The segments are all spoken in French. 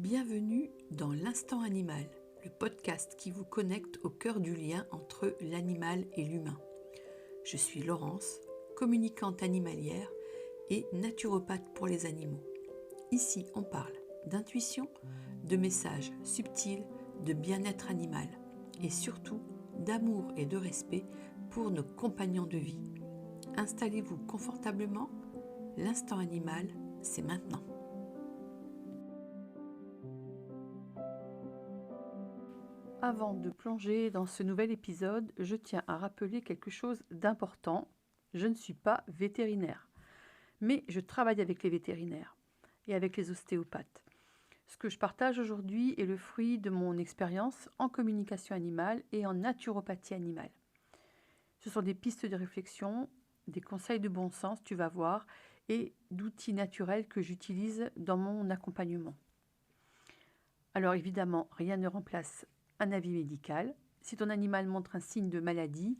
Bienvenue dans l'Instant Animal, le podcast qui vous connecte au cœur du lien entre l'animal et l'humain. Je suis Laurence, communicante animalière et naturopathe pour les animaux. Ici, on parle d'intuition, de messages subtils, de bien-être animal et surtout d'amour et de respect pour nos compagnons de vie. Installez-vous confortablement, l'Instant Animal, c'est maintenant. Avant de plonger dans ce nouvel épisode, je tiens à rappeler quelque chose d'important. Je ne suis pas vétérinaire, mais je travaille avec les vétérinaires et avec les ostéopathes. Ce que je partage aujourd'hui est le fruit de mon expérience en communication animale et en naturopathie animale. Ce sont des pistes de réflexion, des conseils de bon sens, tu vas voir, et d'outils naturels que j'utilise dans mon accompagnement. Alors évidemment, rien ne remplace un avis médical. Si ton animal montre un signe de maladie,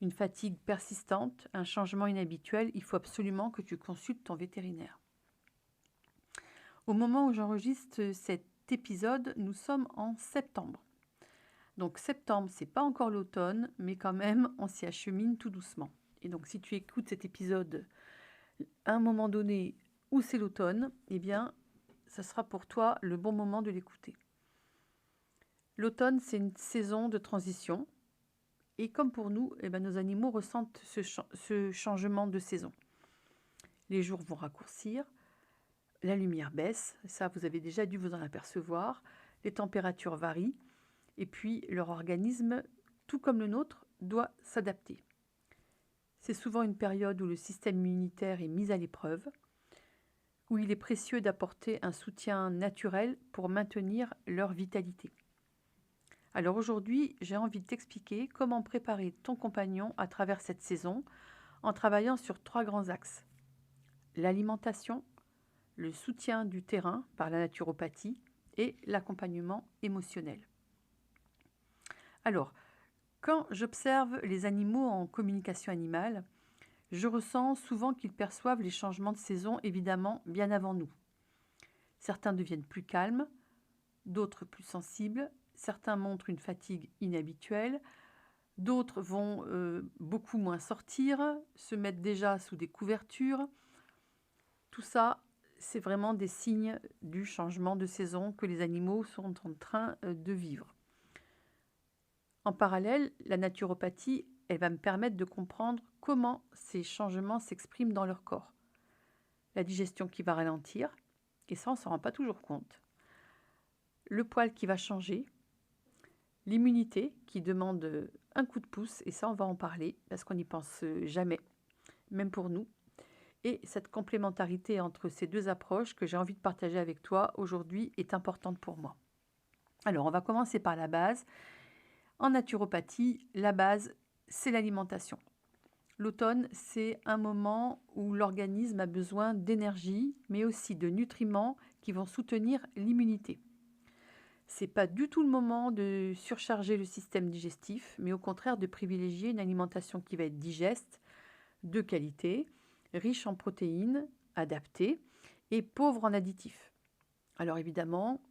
une fatigue persistante, un changement inhabituel, il faut absolument que tu consultes ton vétérinaire. Au moment où j'enregistre cet épisode, nous sommes en septembre. Donc septembre, c'est pas encore l'automne, mais quand même, on s'y achemine tout doucement. Et donc si tu écoutes cet épisode à un moment donné où c'est l'automne, eh bien, ça sera pour toi le bon moment de l'écouter. L'automne, c'est une saison de transition. Et comme pour nous, nos animaux ressentent ce changement de saison. Les jours vont raccourcir, la lumière baisse, ça vous avez déjà dû vous en apercevoir, les températures varient, et puis leur organisme, tout comme le nôtre, doit s'adapter. C'est souvent une période où le système immunitaire est mis à l'épreuve, où il est précieux d'apporter un soutien naturel pour maintenir leur vitalité. Alors aujourd'hui, j'ai envie de t'expliquer comment préparer ton compagnon à travers cette saison en travaillant sur 3 grands axes. L'alimentation, le soutien du terrain par la naturopathie et l'accompagnement émotionnel. Alors, quand j'observe les animaux en communication animale, je ressens souvent qu'ils perçoivent les changements de saison évidemment bien avant nous. Certains deviennent plus calmes, d'autres plus sensibles, certains montrent une fatigue inhabituelle, d'autres vont beaucoup moins sortir, se mettre déjà sous des couvertures. Tout ça, c'est vraiment des signes du changement de saison que les animaux sont en train de vivre. En parallèle, la naturopathie, elle va me permettre de comprendre comment ces changements s'expriment dans leur corps. La digestion qui va ralentir, et ça on ne s'en rend pas toujours compte. Le poil qui va changer, l'immunité qui demande un coup de pouce, et ça on va en parler parce qu'on n'y pense jamais, même pour nous. Et cette complémentarité entre ces deux approches que j'ai envie de partager avec toi aujourd'hui est importante pour moi. Alors on va commencer par la base. En naturopathie, la base, c'est l'alimentation. L'automne, c'est un moment où l'organisme a besoin d'énergie, mais aussi de nutriments qui vont soutenir l'immunité. Ce n'est pas du tout le moment de surcharger le système digestif, mais au contraire de privilégier une alimentation qui va être digeste, de qualité, riche en protéines, adaptée et pauvre en additifs. Alors évidemment,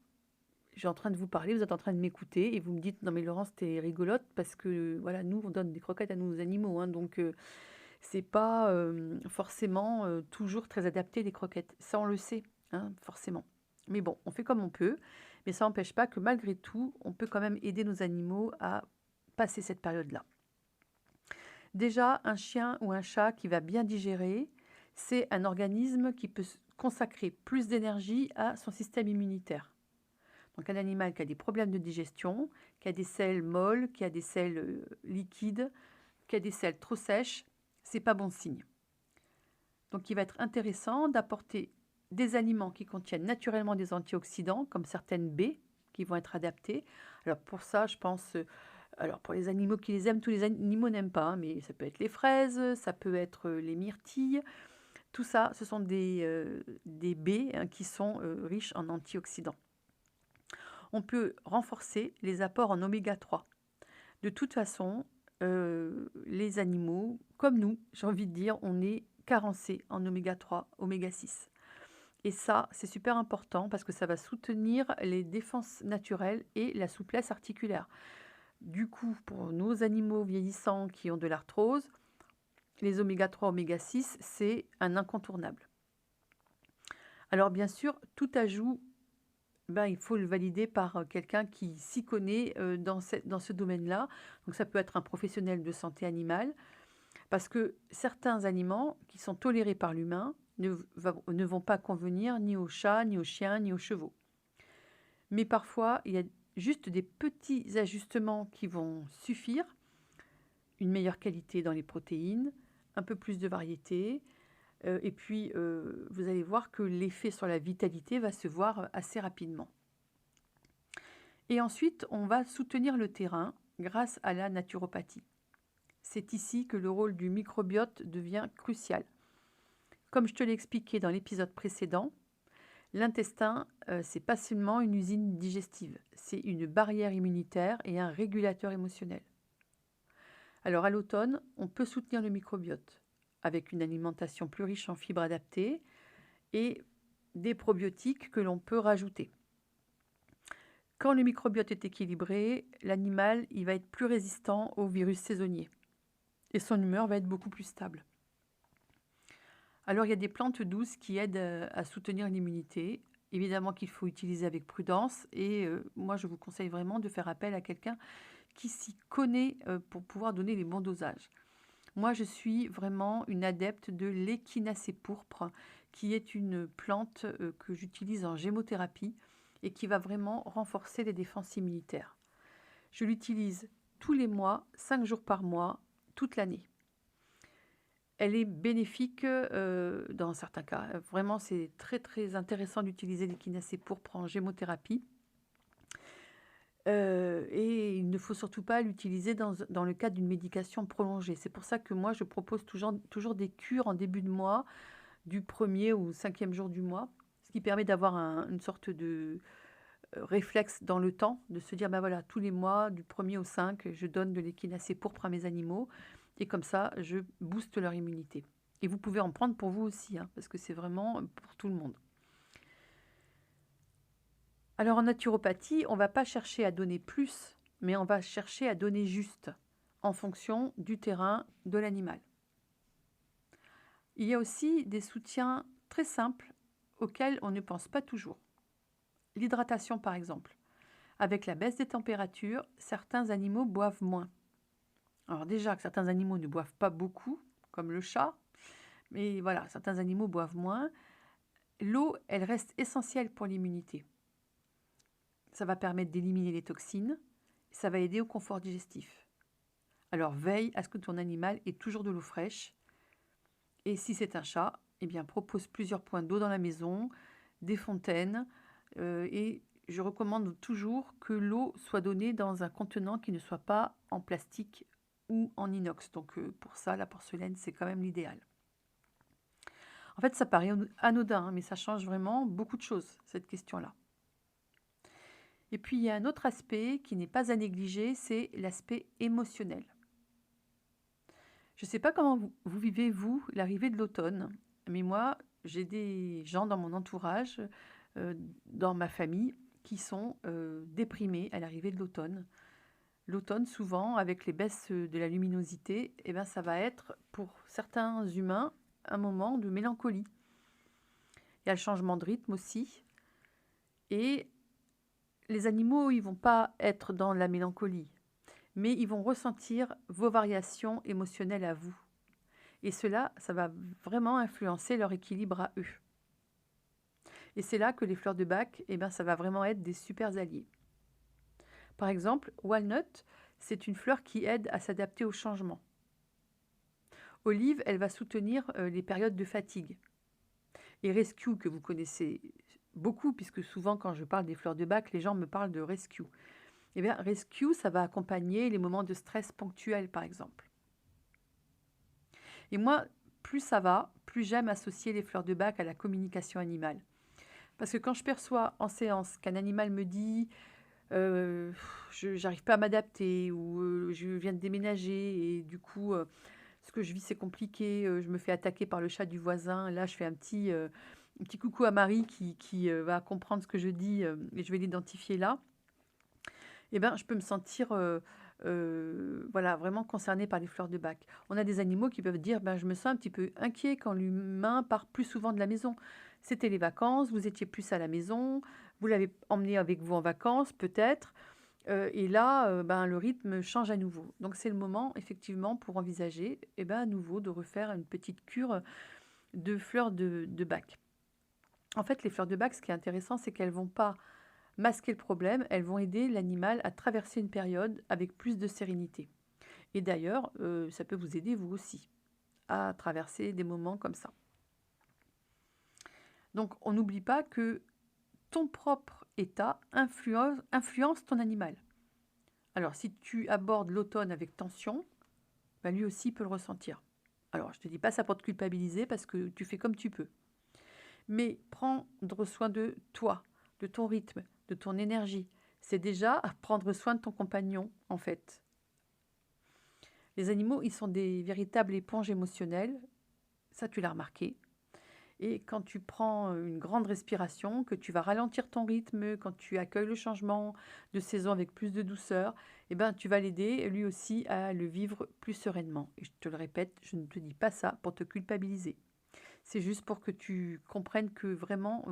je suis en train de vous parler, vous êtes en train de m'écouter et vous me dites « Non mais Laurence, t'es rigolote parce que voilà, nous on donne des croquettes à nos animaux, hein, donc c'est pas forcément toujours très adapté les croquettes. Ça on le sait, hein, forcément. Mais bon, on fait comme on peut, mais ça n'empêche pas que malgré tout, on peut quand même aider nos animaux à passer cette période-là. Déjà, un chien ou un chat qui va bien digérer, c'est un organisme qui peut consacrer plus d'énergie à son système immunitaire. Donc un animal qui a des problèmes de digestion, qui a des selles molles, qui a des selles liquides, qui a des selles trop sèches, c'est pas bon signe. Donc il va être intéressant d'apporter des aliments qui contiennent naturellement des antioxydants, comme certaines baies qui vont être adaptées. Alors pour ça, je pense, alors pour les animaux qui les aiment, tous les animaux n'aiment pas, hein, mais ça peut être les fraises, ça peut être les myrtilles. Tout ça, ce sont des baies hein, qui sont riches en antioxydants. On peut renforcer les apports en oméga 3. De toute façon, les animaux, comme nous, j'ai envie de dire, on est carencé en oméga 3, oméga 6. Et ça, c'est super important parce que ça va soutenir les défenses naturelles et la souplesse articulaire. Du coup, pour nos animaux vieillissants qui ont de l'arthrose, les oméga 3, oméga 6, c'est un incontournable. Alors bien sûr, tout ajout, ben, il faut le valider par quelqu'un qui s'y connaît dans ce domaine-là. Donc ça peut être un professionnel de santé animale, parce que certains aliments qui sont tolérés par l'humain ne vont pas convenir ni aux chats, ni aux chiens, ni aux chevaux. Mais parfois, il y a juste des petits ajustements qui vont suffire. Une meilleure qualité dans les protéines, un peu plus de variété, et puis vous allez voir que l'effet sur la vitalité va se voir assez rapidement. Et ensuite, on va soutenir le terrain grâce à la naturopathie. C'est ici que le rôle du microbiote devient crucial. Comme je te l'ai expliqué dans l'épisode précédent, l'intestin, c'est pas seulement une usine digestive, c'est une barrière immunitaire et un régulateur émotionnel. Alors à l'automne, on peut soutenir le microbiote avec une alimentation plus riche en fibres adaptées et des probiotiques que l'on peut rajouter. Quand le microbiote est équilibré, l'animal il va être plus résistant aux virus saisonniers et son humeur va être beaucoup plus stable. Alors il y a des plantes douces qui aident à soutenir l'immunité. Évidemment qu'il faut utiliser avec prudence et moi je vous conseille vraiment de faire appel à quelqu'un qui s'y connaît pour pouvoir donner les bons dosages. Moi je suis vraiment une adepte de l'échinacée pourpre qui est une plante que j'utilise en gémothérapie et qui va vraiment renforcer les défenses immunitaires. Je l'utilise tous les mois, 5 jours par mois, toute l'année. Elle est bénéfique dans certains cas. Vraiment, c'est très très intéressant d'utiliser l'échinacée pourpre en gémothérapie. Et il ne faut surtout pas l'utiliser dans le cadre d'une médication prolongée. C'est pour ça que moi, je propose toujours des cures en début de mois, du 1er au 5e jour du mois, ce qui permet d'avoir une sorte de réflexe dans le temps, de se dire, ben voilà, tous les mois, du 1er au 5, je donne de l'échinacée pourpre à mes animaux, et comme ça, je booste leur immunité. Et vous pouvez en prendre pour vous aussi, hein, parce que c'est vraiment pour tout le monde. Alors en naturopathie, on ne va pas chercher à donner plus, mais on va chercher à donner juste, en fonction du terrain de l'animal. Il y a aussi des soutiens très simples auxquels on ne pense pas toujours. L'hydratation par exemple. Avec la baisse des températures, certains animaux boivent moins. Alors déjà que certains animaux ne boivent pas beaucoup, comme le chat, mais voilà, certains animaux boivent moins. L'eau, elle reste essentielle pour l'immunité. Ça va permettre d'éliminer les toxines, ça va aider au confort digestif. Alors veille à ce que ton animal ait toujours de l'eau fraîche. Et si c'est un chat, eh bien propose plusieurs points d'eau dans la maison, des fontaines, et je recommande toujours que l'eau soit donnée dans un contenant qui ne soit pas en plastique ou en inox. Donc pour ça, la porcelaine, c'est quand même l'idéal. En fait, ça paraît anodin, hein, mais ça change vraiment beaucoup de choses, cette question-là. Et puis, il y a un autre aspect qui n'est pas à négliger, c'est l'aspect émotionnel. Je ne sais pas comment vous vivez, vous, l'arrivée de l'automne, mais moi, j'ai des gens dans mon entourage, dans ma famille, qui sont déprimés à l'arrivée de l'automne. L'automne, souvent, avec les baisses de la luminosité, eh ben, ça va être, pour certains humains, un moment de mélancolie. Il y a le changement de rythme aussi. Et les animaux, ils ne vont pas être dans la mélancolie, mais ils vont ressentir vos variations émotionnelles à vous. Et cela, ça va vraiment influencer leur équilibre à eux. Et c'est là que les fleurs de bac, eh ben, ça va vraiment être des super alliés. Par exemple, Walnut, c'est une fleur qui aide à s'adapter au changement. Olive, elle va soutenir les périodes de fatigue. Et Rescue, que vous connaissez beaucoup, puisque souvent quand je parle des fleurs de bac, les gens me parlent de Rescue. Eh bien, Rescue, ça va accompagner les moments de stress ponctuels, par exemple. Et moi, plus ça va, plus j'aime associer les fleurs de bac à la communication animale. Parce que quand je perçois en séance qu'un animal me dit je n'arrive pas à m'adapter ou je viens de déménager et du coup ce que je vis c'est compliqué, je me fais attaquer par le chat du voisin, là je fais un petit Un petit coucou à Marie qui va comprendre ce que je dis et je vais l'identifier là. Eh ben, je peux me sentir voilà, vraiment concernée par les fleurs de bac. On a des animaux qui peuvent dire ben, je me sens un petit peu inquiet quand l'humain part plus souvent de la maison. C'était les vacances, vous étiez plus à la maison, vous l'avez emmené avec vous en vacances peut-être, et là, ben, le rythme change à nouveau. Donc c'est le moment effectivement pour envisager à nouveau de refaire une petite cure de fleurs de bac. En fait, les fleurs de bac, ce qui est intéressant, c'est qu'elles vont pas masquer le problème, elles vont aider l'animal à traverser une période avec plus de sérénité. Et d'ailleurs, ça peut vous aider vous aussi à traverser des moments comme ça. Donc, on n'oublie pas que ton propre état influence ton animal. Alors, si tu abordes l'automne avec tension, ben lui aussi peut le ressentir. Alors, je ne te dis pas ça pour te culpabiliser parce que tu fais comme tu peux. Mais prendre soin de toi, de ton rythme, de ton énergie, c'est déjà prendre soin de ton compagnon, en fait. Les animaux, ils sont des véritables éponges émotionnelles, ça tu l'as remarqué. Et quand tu prends une grande respiration, que tu vas ralentir ton rythme, quand tu accueilles le changement de saison avec plus de douceur, tu vas l'aider lui aussi à le vivre plus sereinement. Et je te le répète, je ne te dis pas ça pour te culpabiliser. C'est juste pour que tu comprennes que vraiment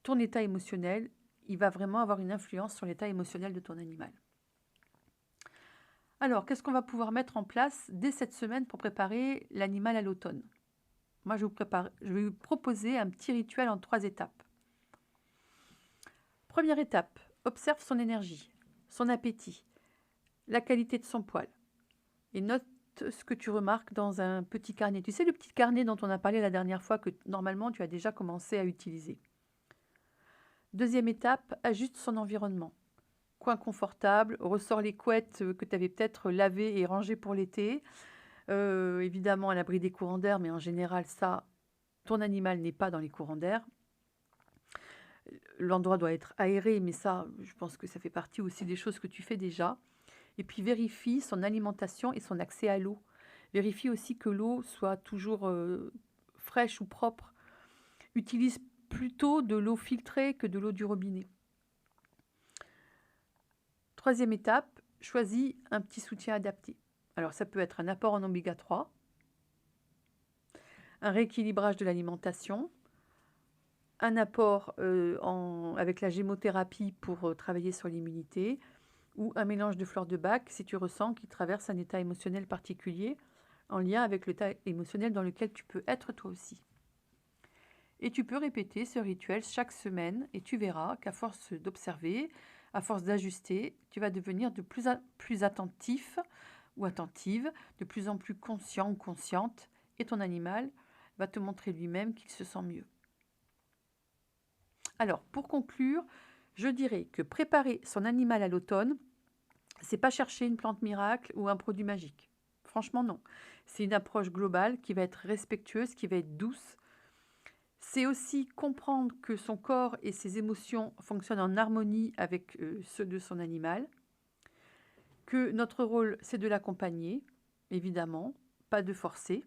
ton état émotionnel, il va vraiment avoir une influence sur l'état émotionnel de ton animal. Alors, qu'est-ce qu'on va pouvoir mettre en place dès cette semaine pour préparer l'animal à l'automne? Moi, je vais vous proposer un petit rituel en 3 étapes. Première étape, observe son énergie, son appétit, la qualité de son poil et note ce que tu remarques dans un petit carnet. Tu sais, le petit carnet dont on a parlé la dernière fois que normalement tu as déjà commencé à utiliser. Deuxième étape, ajuste son environnement. Coin confortable, ressort les couettes que tu avais peut-être lavées et rangées pour l'été. Évidemment à l'abri des courants d'air, mais en général, ça, ton animal n'est pas dans les courants d'air. L'endroit doit être aéré, mais ça, je pense que ça fait partie aussi des choses que tu fais déjà. Et puis vérifie son alimentation et son accès à l'eau. Vérifie aussi que l'eau soit toujours fraîche ou propre. Utilise plutôt de l'eau filtrée que de l'eau du robinet. Troisième étape, choisis un petit soutien adapté. Alors ça peut être un apport en oméga 3, un rééquilibrage de l'alimentation, un apport avec la gémothérapie pour travailler sur l'immunité, ou un mélange de fleurs de bac si tu ressens qu'il traverse un état émotionnel particulier en lien avec l'état émotionnel dans lequel tu peux être toi aussi. Et tu peux répéter ce rituel chaque semaine et tu verras qu'à force d'observer, à force d'ajuster, tu vas devenir de plus en plus attentif ou attentive, de plus en plus conscient ou consciente et ton animal va te montrer lui-même qu'il se sent mieux. Alors, pour conclure, je dirais que préparer son animal à l'automne, c'est pas chercher une plante miracle ou un produit magique. Franchement, non. C'est une approche globale qui va être respectueuse, qui va être douce. C'est aussi comprendre que son corps et ses émotions fonctionnent en harmonie avec ceux de son animal. Que notre rôle, c'est de l'accompagner, évidemment, pas de forcer.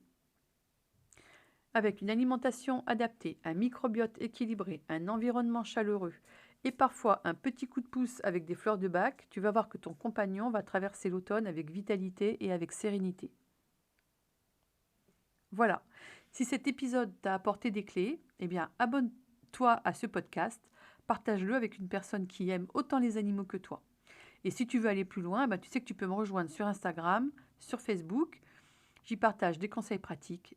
Avec une alimentation adaptée, un microbiote équilibré, un environnement chaleureux et parfois un petit coup de pouce avec des fleurs de bac, tu vas voir que ton compagnon va traverser l'automne avec vitalité et avec sérénité. Voilà. Si cet épisode t'a apporté des clés, abonne-toi à ce podcast, partage-le avec une personne qui aime autant les animaux que toi. Et si tu veux aller plus loin, tu sais que tu peux me rejoindre sur Instagram, sur Facebook. J'y partage des conseils pratiques,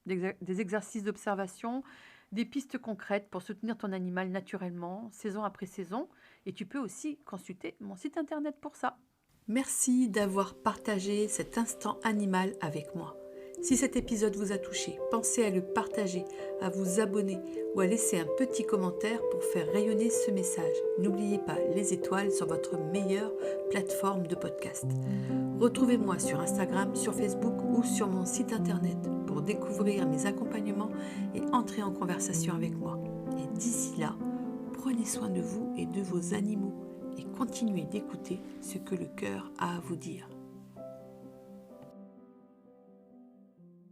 des exercices d'observation, des pistes concrètes pour soutenir ton animal naturellement, saison après saison. Et tu peux aussi consulter mon site internet pour ça. Merci d'avoir partagé cet instant animal avec moi. Si cet épisode vous a touché, pensez à le partager, à vous abonner ou à laisser un petit commentaire pour faire rayonner ce message. N'oubliez pas les étoiles sur votre meilleure plateforme de podcast. Retrouvez-moi sur Instagram, sur Facebook ou sur mon site internet pour découvrir mes accompagnements et entrer en conversation avec moi. Et d'ici là, prenez soin de vous et de vos animaux et continuez d'écouter ce que le cœur a à vous dire.